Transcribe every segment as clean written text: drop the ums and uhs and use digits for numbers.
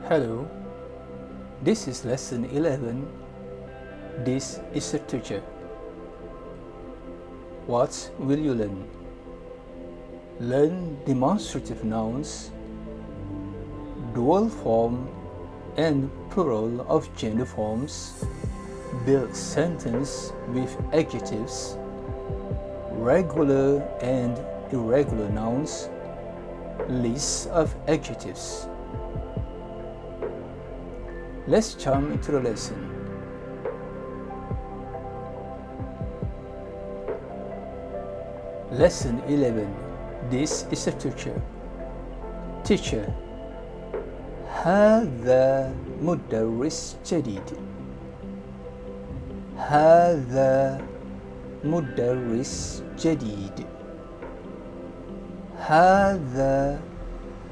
Hello, this is lesson 11. This is a teacher. What will you learn? Learn demonstrative nouns, dual form and plural of gender forms, build sentence with adjectives, regular and irregular nouns, list of adjectives. Let's jump into the lesson. Lesson 11. This is a teacher. Teacher. هذا مدرس جديد. هذا مدرس جديد. هذا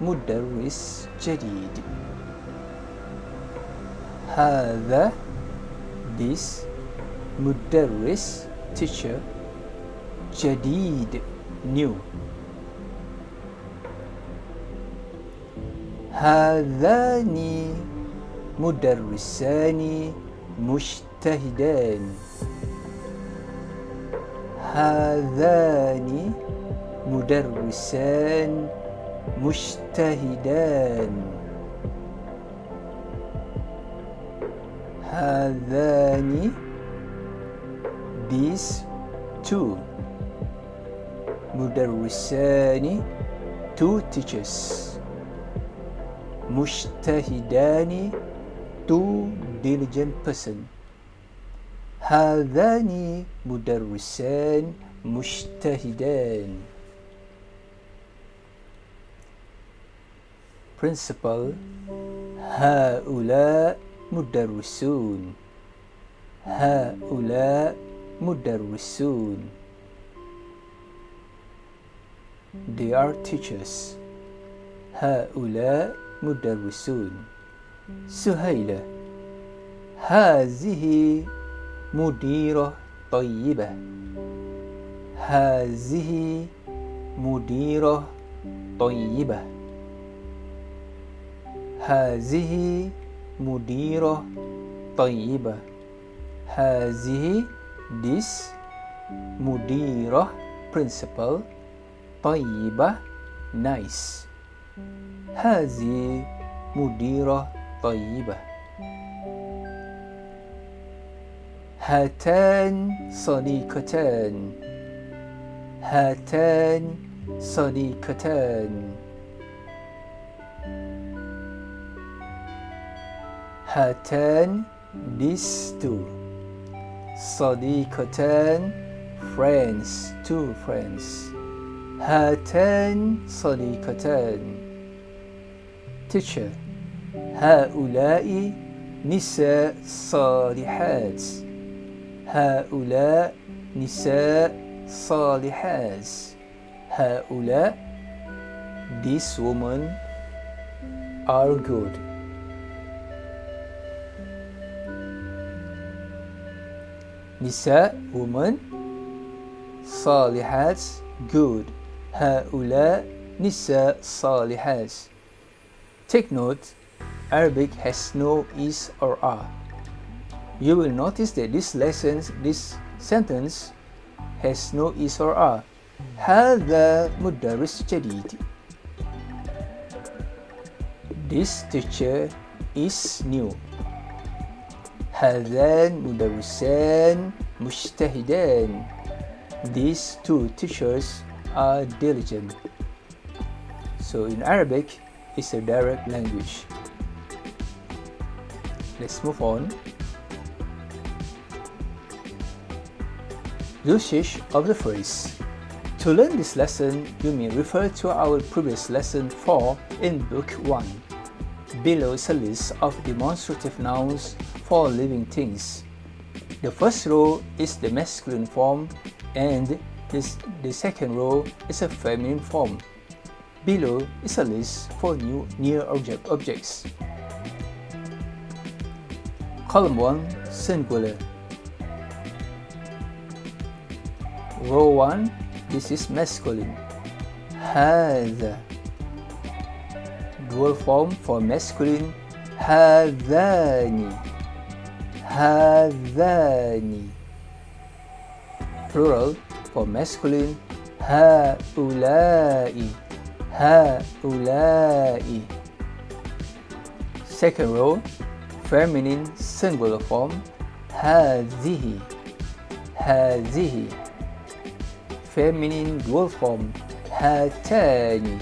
مدرس جديد. هذا this مدرس teacher جديد new. هذان مدرسان مجتهدان. هذان مدرسان مجتهدان. هذان these two مدرسان two teachers. مجتهدان two diligent person. هذان مدرسان مجتهدان. Principle. هؤلاء مدرسون. هؤلاء مدرسون. They are teachers. هؤلاء مدرسون. سهيلة. هذه مديرة طيبة. هذه مديرة طيبة. هذه مديرة طيبة. هذه this مديرة principal طيبة nice. هذه مديرة طيبة. هاتان صديقتان. هاتان صديقتان. هاتان these two. صديقتان friends two friends. هاتان صديقتان. teacher. هؤلاء نساء صالحات. هؤلاء نساء صالحات. هؤلاء these women are good. نساء women صالحات good. هؤلاء نساء صالحات. Take note, Arabic has no is or are. You will notice that this sentence has no is or are. هذا مدرس جديد. This teacher is new. هذان مدرسان مجتهدان. These two teachers are diligent. So in Arabic, it's a direct language. Let's move on. Usage of the phrase. To learn this lesson, you may refer to our previous lesson 4 in Book 1. Below is a list of demonstrative nouns for living things. The first row is the masculine form and the second row is a feminine form. Below is a list for near objects. Column 1 singular. Row 1, this is masculine. هذا. Dual form for masculine هذان هذان. Plural for masculine, هؤلاء هؤلاء. Second row, feminine singular form, هذه هذه. Feminine dual form, هاتان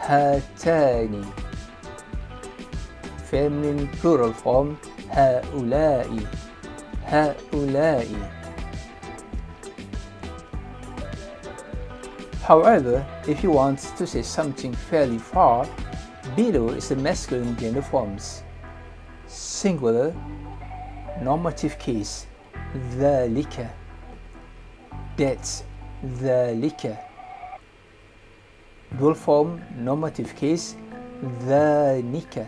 هاتان. Feminine plural form, هؤلاء هؤلاء. However, if you want to say something fairly far, below is the masculine gender forms. Singular, normative case, ذلك, that's, ذلك. Dual form, normative case, ذلك,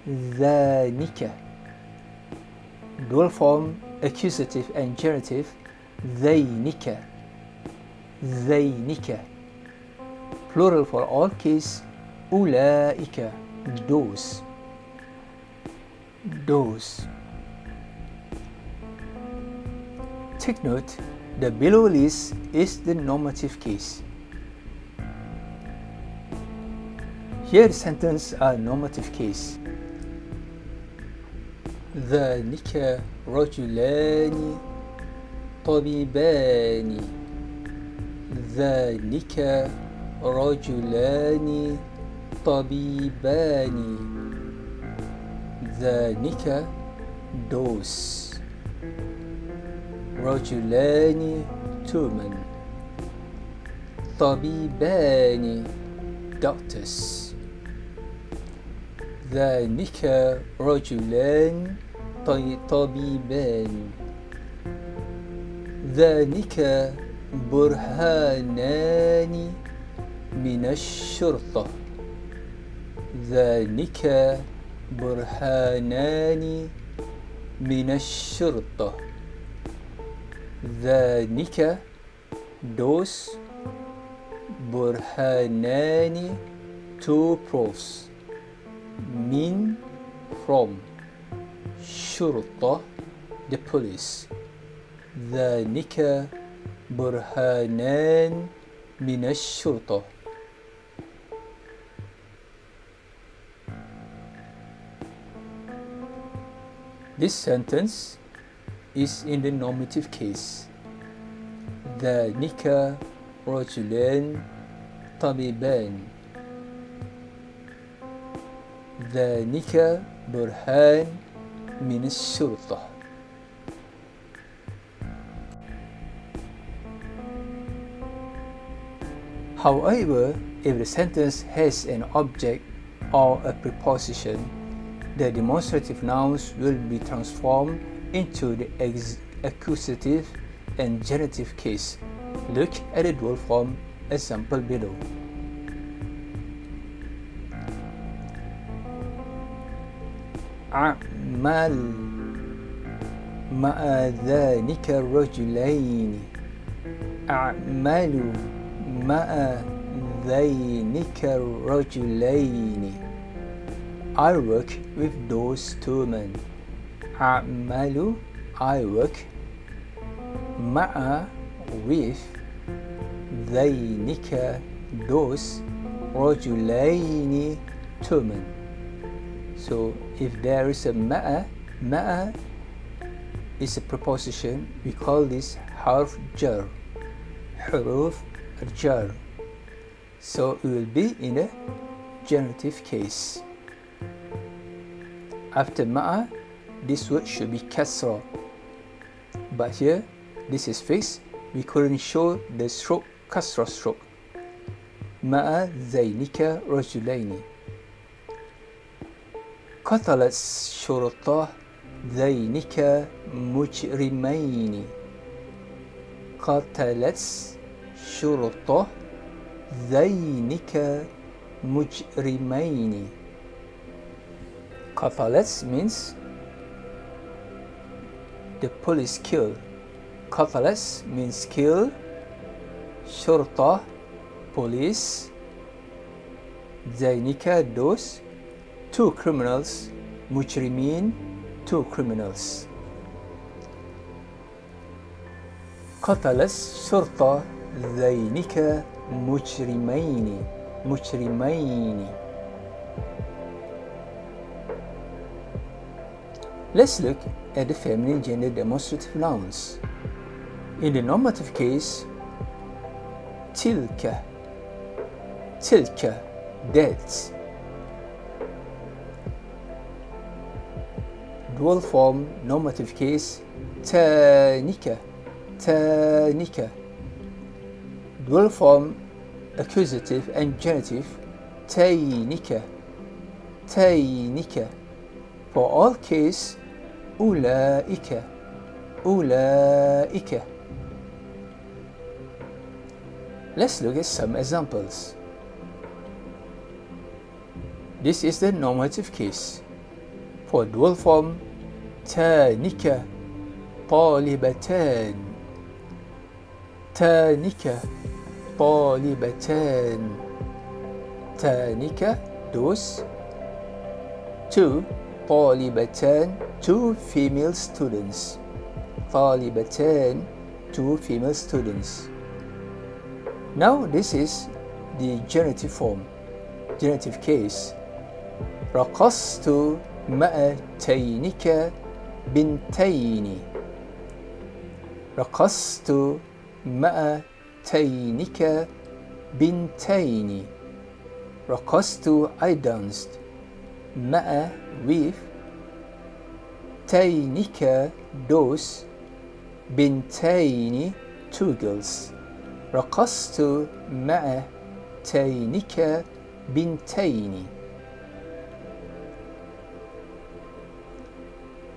ذلك. Dual form, accusative and genitive, ذينك, ذينك. Plural for all case, أولئك, those, those. Take note, the below list is the normative case. Here the sentence are normative case. ذلك رجلان طبيبان. ذلك رجلان طبيبان. ذلك those. رجلان two men. طبيبان doctors. ذلك رجلان طبيبان. ذلك برهانان من الشرطة. ذلك برهانان من الشرطة. ذلك those. برهانان two proofs. من from. شرطة the police. ذلك برهانان من الشرطة. This sentence is in the normative case. ذلك رجلان طبيبان. ذلك برهان من الشرطة. However, if the sentence has an object or a preposition, the demonstrative nouns will be transformed into the accusative and genitive case. Look at the dual form example below. أعمل مع ذلك الرجلين. أعمل مع ذلك الرجلين. I work with those two men. أعمل I work. مع with ذلك those رجلين two men. So if there is a ma'a is a preposition, we call this harf jar, huruf jar. So it will be in a genitive case. After ma'a, this word should be kasra. But here, this is fixed. We couldn't show the stroke, kasra stroke. Ma'a zaynika rajulaini. قتلت شرطة ذينك مجرمين. قتلت شرطة ذينك مجرمين. قتلت means the police killed. قتلت means kill. شرطة police. ذينك those. two criminals. مجرمين, two criminals. قتل الشرطة ذينك مجرمين. Let's look at the feminine gender demonstrative nouns. In the normative case, tilka, that. Dual form normative case, tanika. Dual form accusative and genitive, tainika. For all case, ulaika. Let's look at some examples. This is the normative case. For dual form, تانك طالبتان. تانك, those. Two, طالبتان, two female students. طالبتان, two female students. Now this is the genitive form, genitive case. رقصت مع تينك بنتين. رقصت مع تينك بنتين. رقصت, I danced. مع, with. تينك, those. بنتين, two girls. رقصت مع تينك بنتين.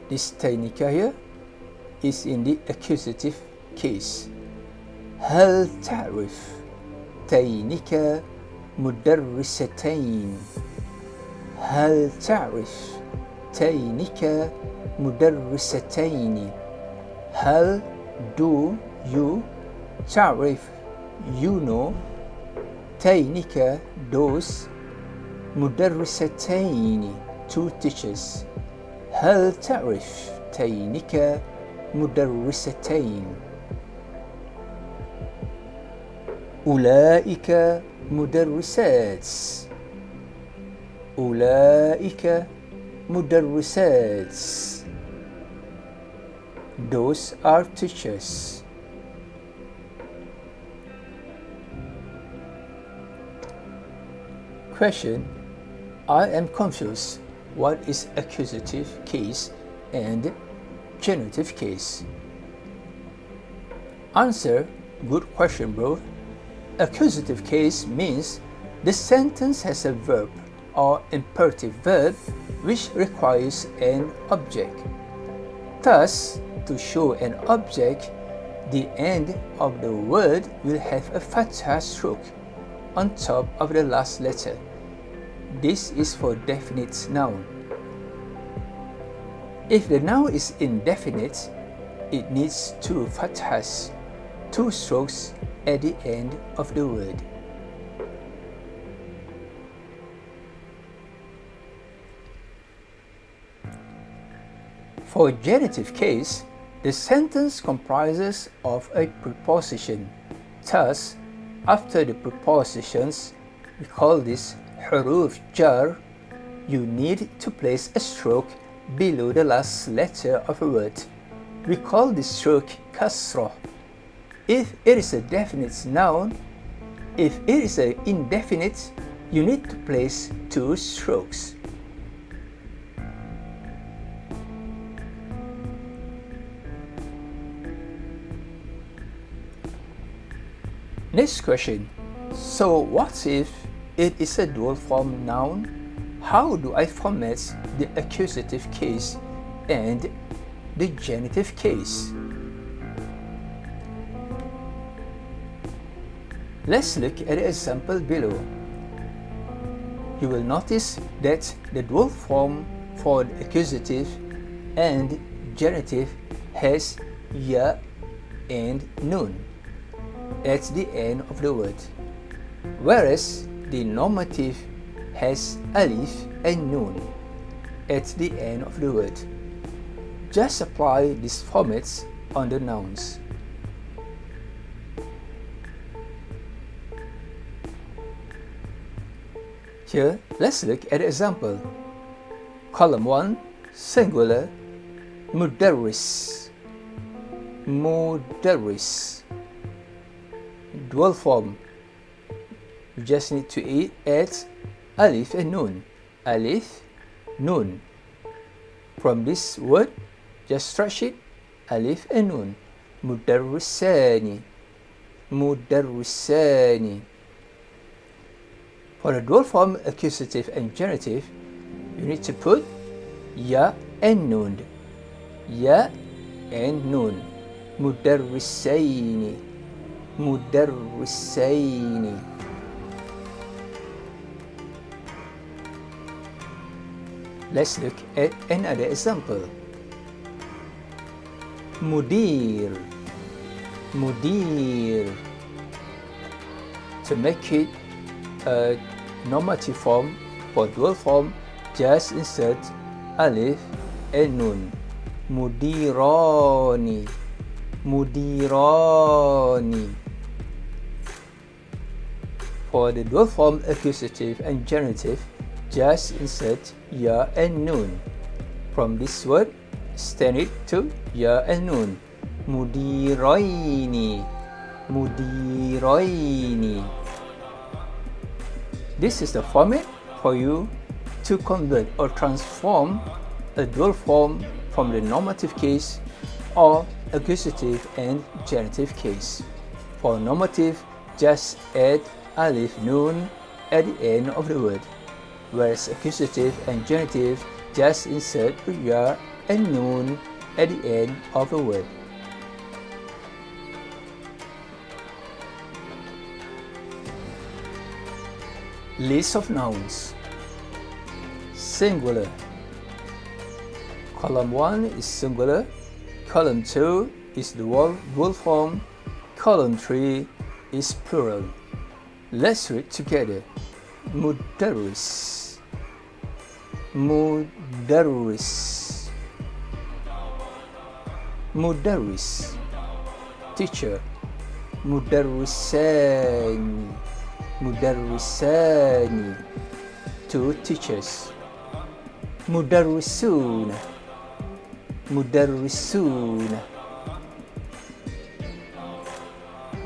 This تينك here is in the accusative case. هل تعرف تينك مدرستين؟ هل تعرف تينك مدرستين؟ هل, do you. تعرف, you know. تينك, those. مدرستين, two teachers. هل تعرف تينك مدرستين؟ أولئك مدرسات. أولئك مدرسات. Those are teachers. Question: I am confused. What is accusative case and genitive case? Answer: good question, bro. Accusative case means the sentence has a verb or imperative verb which requires an object. Thus, to show an object, the end of the word will have a fathah stroke on top of the last letter. This is for definite noun. If the noun is indefinite, it needs two fathahs, two strokes at the end of the word. For genitive case, the sentence comprises of a preposition. Thus, after the prepositions, we call this huruf jar. You need to place a stroke below the last letter of a word. We call this stroke kasrah. If it is a definite noun, if it is an indefinite, you need to place two strokes. Next question. So what if it is a dual form noun? How do I format the accusative case and the genitive case? Let's look at the example below. You will notice that the dual form for the accusative and genitive has ya and nun at the end of the word, whereas the normative has alif and noon at the end of the word. Just apply these formats on the nouns. Here, let's look at the example. Column 1, singular, mudarris. Mudarris. Dual form. You just need to add alif and noon. Alif, noon. From this word, just stretch it, alif and noon. Mudarrisani. Mudarrisani. For the dual form accusative and genitive, you need to put ya and noon. Ya and noon. Mudarrisaini. Mudarrisaini. Let's look at another example. Mudir. Mudir. To make it a normative form for dual form, just insert alif and noon. Mudirani. Mudirani. For the dual form accusative and genitive, just insert ya and noon. From this word, extend it to ya and noon. Mudiraini. Mudiraini. This is the format for you to convert or transform a dual form from the normative case or accusative and genitive case. For normative, just add alif noon at the end of the word, whereas accusative and genitive, just insert ya and noon at the end of the word. List of nouns. Singular. Column 1 is singular. Column 2 is dual form. Column 3 is plural. Let's read together. Mudarris. Mudarris. Mudarris. Teacher. Mudarrisani. Mudarrisani. Two teachers. Mudarrisuna. Mudarrisuna.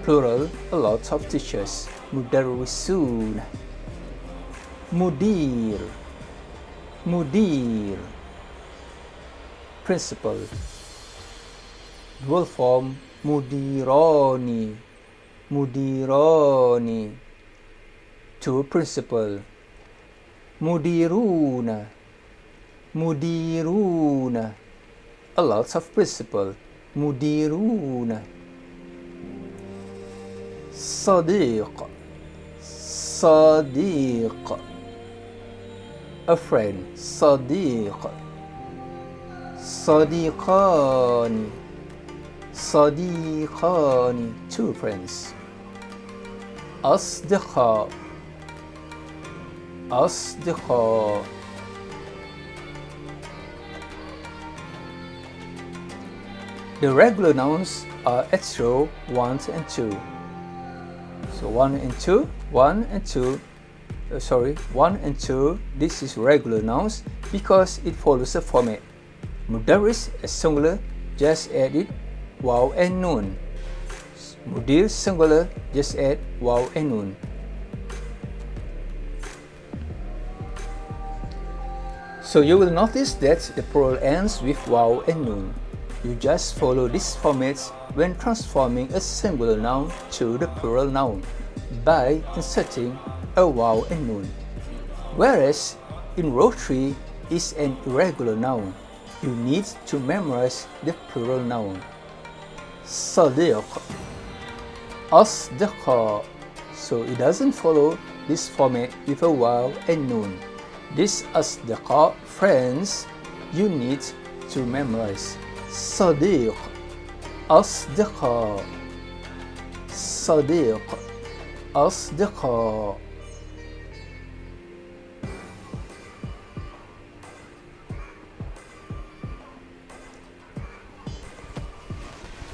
Plural, a lot of teachers. Mudarrisuna. Mudir. Mudir. Principal. Dual form. Mudirani. Mudirani. Two principal. Mudiruna. Mudiruna. A lot of principal. Mudiruna. Sadiq. Sadiq. A friend. Sadiq. Sadiqani. Sadiqani. Two friends. أصدقاء. أصدقاء. The regular nouns are at row 1 and 2. So 1 and 2, 1 and 2, 1 and 2, this is regular nouns because it follows a format. Mudarris as singular, just add it waw and noon. Mudir singular, just add waw and noon. So you will notice that the plural ends with waw and noon. You just follow these formats when transforming a singular noun to the plural noun by inserting a waw and noon. Whereas in row 3 is an irregular noun, you need to memorize the plural noun. Sadiq. Asdiqa. So it doesn't follow this format with a waw and noon. This asdiqa, friends, you need to memorize. Sadiq. Asdiqa. Sadiq. Asdiqa.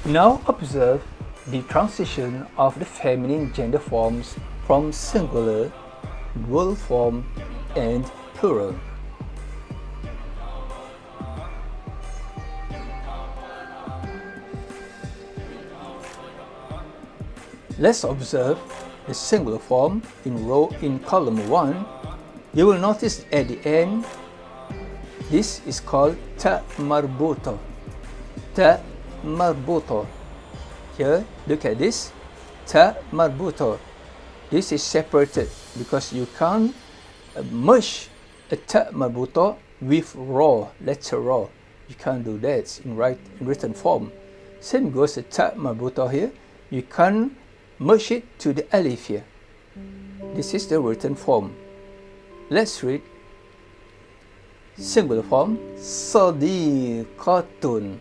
Now observe the transition of the feminine gender forms from singular, dual form, and plural. Let's observe the singular form in column 1. You will notice at the end, this is called ta marbuto. Ta marbuto. Here, look at this. Ta marbuto. This is separated because you can't merge a ta marbuto with raw, letter raw. You can't do that in written form. Same goes to ta marbuto here. You can't merge it to the alif here. This is the written form. Let's read. Singular form, sadiqatun.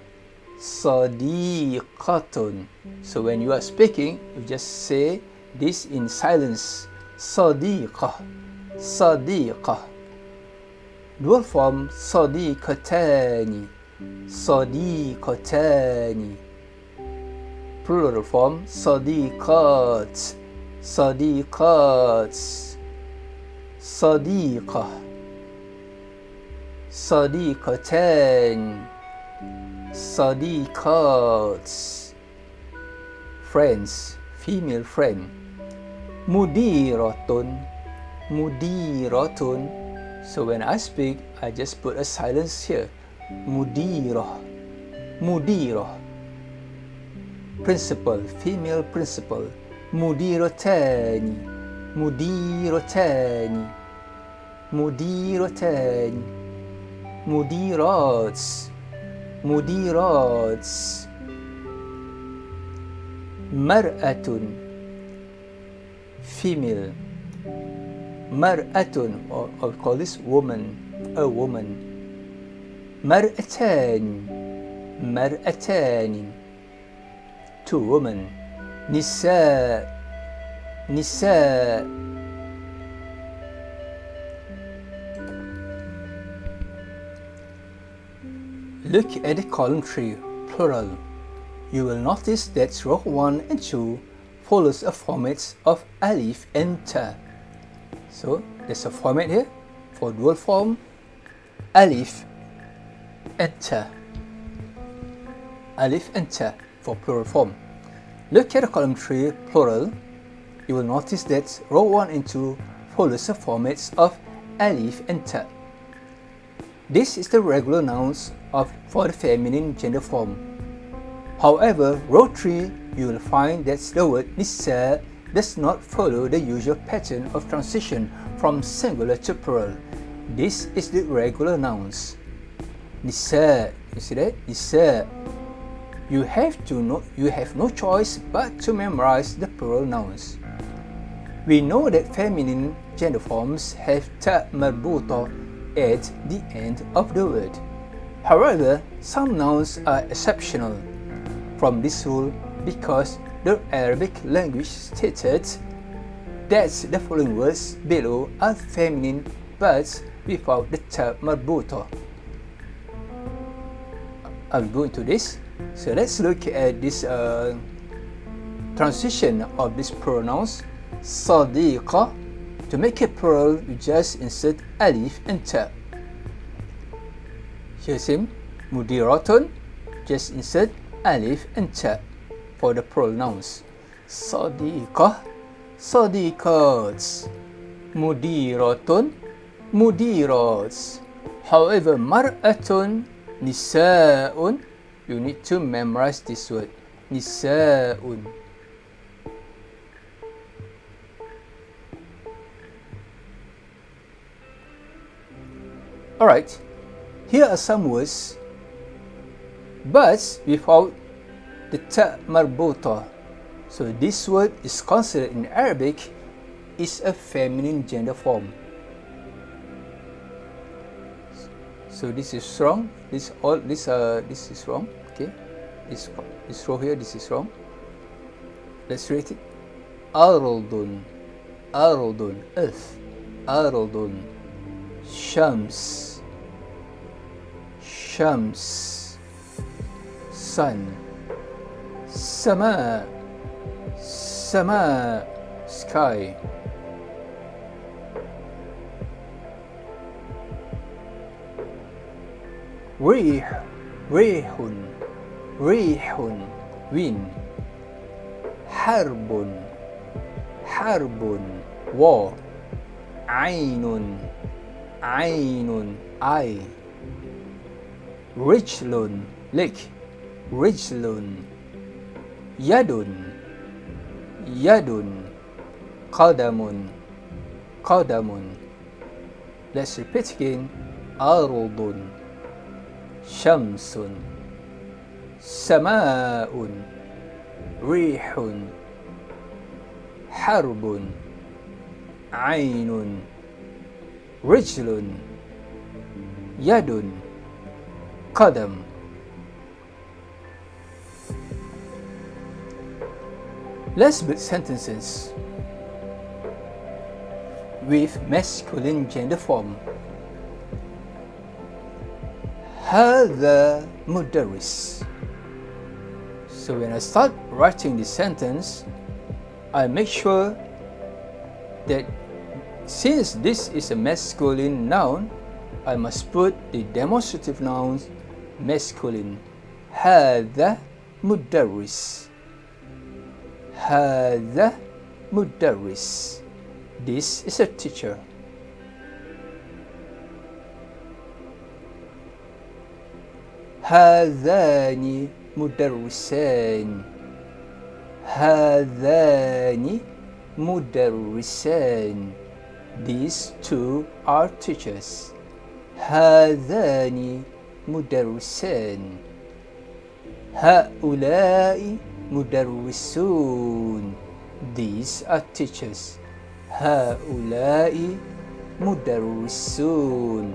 Sadiqatun. So when you are speaking, you just say this in silence. Sadiqah. Sadiqah. Dual form, sadiqatani. Sadiqatani. Plural form, sadiqat. Sadiqat. Sadiqah. Sadiqatan. Sadiqat. Friends, female friend. Mudiratun. Mudiratun. So when I speak, I just put a silence here. Mudirah. Mudirah. Principal, female principal. Mudiratani. Mudiratani. Mudiratani. Mudirats. Mudirats. Mar'atun. Female. Mar'atun, or we call this woman, a woman. Mar'atan. Mar'atani. Two women. Nisa. Nisa. Look at the column 3, plural. You will notice that row 1 and 2 follows a format of alif and ta. So there's a format here for dual form, alif and ta. Alif and ta for plural form. Look at the column 3, plural. You will notice that row 1 and 2 follows the formats of alif and ta. This is the regular nouns for the feminine gender form. However, row 3, you will find that the word nisa does not follow the usual pattern of transition from singular to plural. This is the regular nouns. Nisa, you see that? Nisa. You have no choice but to memorize the plural nouns. We know that feminine gender forms have ta marbuta at the end of the word. However, some nouns are exceptional from this rule because the Arabic language stated that the following words below are feminine but without the ta marbuta. I'll go into this. So let's look at this transition of these pronouns. Sadiqa. To make it plural, you just insert alif and ta. Here's him. Mudiratun. Just insert alif and ta for the plural nouns. Sadiqah. Sadiqats. Mudiratun. Mudirats. However, mar'atun, nisa'un, you need to memorize this word. Nisa'un. Alright, here are some words, but without the ta marbuta. So this word is considered in Arabic is a feminine gender form. So this is wrong. This is wrong. Okay, this row here, this is wrong. Let's rate it. Ardun, ardun, earth, ardun. Shams, shams, sun, سماء سماء sky. ريح ريح ريح wind. حرب حرب war. عين عين eye. رجل leg رجل. يد يد قدم قدم. Let's repeat again. أرض شمس سماء ريح حرب عين رجل يد قدم. Let's build sentences with masculine gender form. هذا مدرس. So when I start writing the sentence, I make sure that since this is a masculine noun, I must put the demonstrative nouns masculine. هذا مدرس. هذا مدرس. This is a teacher. هذان مدرسان. هذان مدرسان. These two are teachers. هذان مدرسان. هؤلاء مدرسون. These are teachers. هؤلاء مدرسون.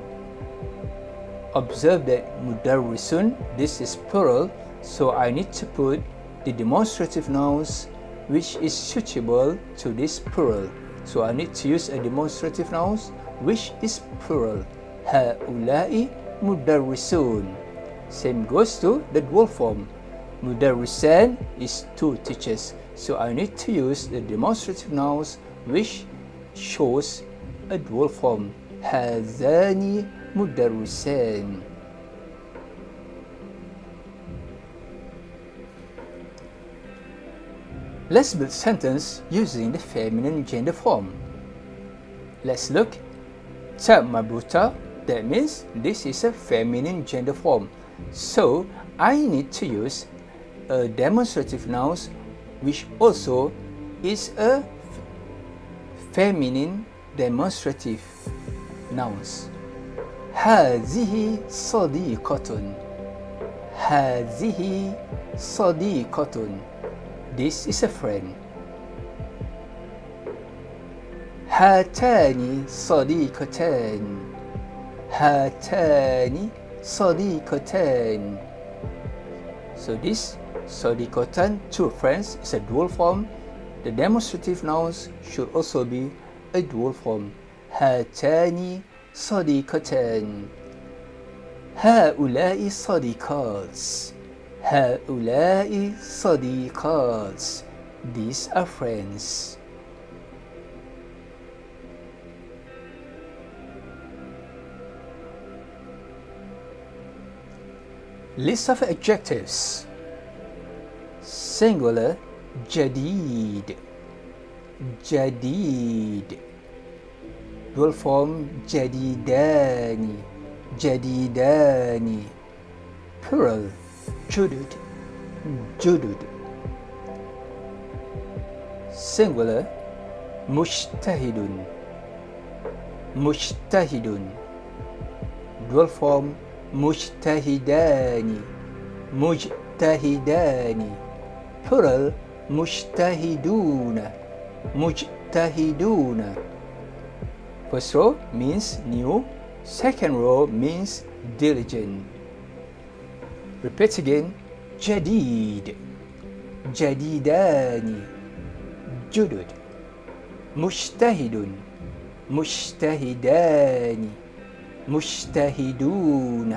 Observe that mudarrisun, this is plural, so I need to put the demonstrative nouns which is suitable to this plural. So I need to use a demonstrative nouns which is plural. هؤلاء مدرسون. Same goes to the dual form. Mudarrisan is two teachers, so I need to use the demonstrative nouns which shows a dual form. هذان مدرسان. Let's build sentence using the feminine gender form. Let's look. Ta marbuta, that means this is a feminine gender form. So I need to use a demonstrative nouns which also is a feminine demonstrative nouns. هذه صديقة. هذه صديقة. This is a friend. هاتان صديقتان. هاتان صديقتان. So this صديقتان, two friends, is a dual form. The demonstrative nouns should also be a dual form. هاتان صديقتان. هؤلاء صديقات. هؤلاء صديقات. These are friends. List of adjectives. Singular جديد. جديد. Dual form جديدان. جديدان. Plural جدد. جدد. Singular مجتهد. مجتهد. Dual form مجتهدان. مجتهدان. Plural مجتهدون. مجتهدون. First row means new. Second row means diligent. Repeat again. جديد. جديدان. جدد. مجتهد. مجتهدان. مجتهدون.